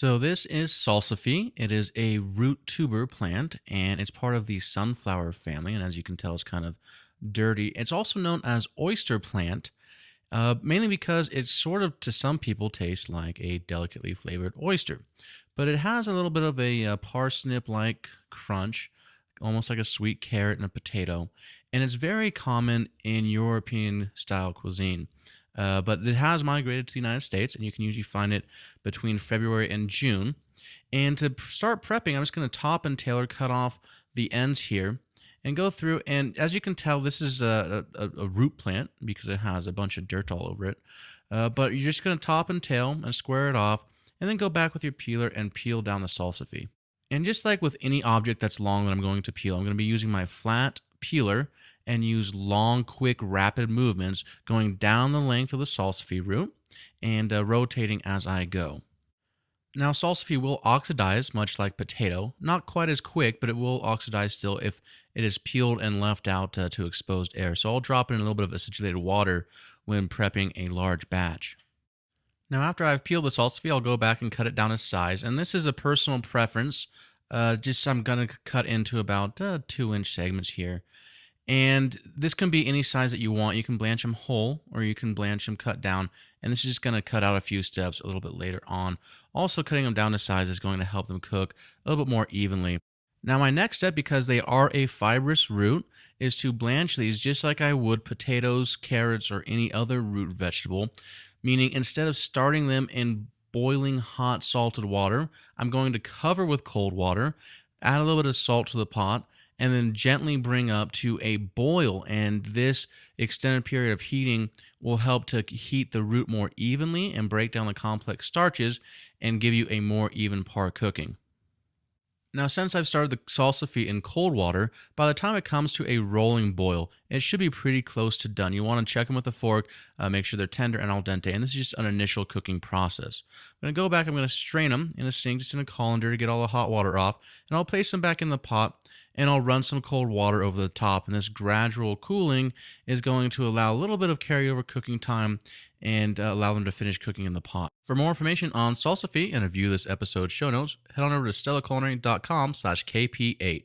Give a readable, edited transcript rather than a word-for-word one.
So this is salsify. It is a root tuber plant, and it's part of the sunflower family. And as you can tell, it's kind of dirty. It's also known as oyster plant, mainly because it sort of, to some people, tastes like a delicately flavored oyster. But it has a little bit of a parsnip-like crunch, almost like a sweet carrot and a potato. And it's very common in European-style cuisine. But it has migrated to the United States, and you can usually find it between February and June. And to start prepping, I'm just going to top and tailor cut off the ends here and go through. And as you can tell, this is a root plant because it has a bunch of dirt all over it. But you're just going to top and tail and square it off, and then go back with your peeler and peel down the salsify. And just like with any object that's long that I'm going to peel, I'm going to be using my flat peeler and use long, quick, rapid movements going down the length of the salsify root and rotating as I go. Now, salsify will oxidize much like potato, not quite as quick, but it will oxidize still if it is peeled and left out to exposed air. So I'll drop in a little bit of acidulated water when prepping a large batch. Now, after I've peeled the salsify, I'll go back and cut it down to size. And this is a personal preference. I'm going to cut into about 2-inch segments here. And this can be any size that you want. You can blanch them whole, or you can blanch them cut down. And this is just going to cut out a few steps a little bit later on. Also, cutting them down to size is going to help them cook a little bit more evenly. Now, my next step, because they are a fibrous root, is to blanch these just like I would potatoes, carrots, or any other root vegetable. Meaning, instead of starting them in boiling hot salted water, I'm going to cover with cold water, add a little bit of salt to the pot, and then gently bring up to a boil. And this extended period of heating will help to heat the root more evenly and break down the complex starches and give you a more even par cooking. Now, since I've started the salsify in cold water, by the time it comes to a rolling boil, it should be pretty close to done. You want to check them with a fork, make sure they're tender and al dente, and this is just an initial cooking process. I'm going to go back, I'm going to strain them in a sink, just in a colander to get all the hot water off, and I'll place them back in the pot, and I'll run some cold water over the top, and this gradual cooling is going to allow a little bit of carryover cooking time and allow them to finish cooking in the pot. For more information on salsify and a view of this episode's show notes, head on over to stellaculinary.com/kp8.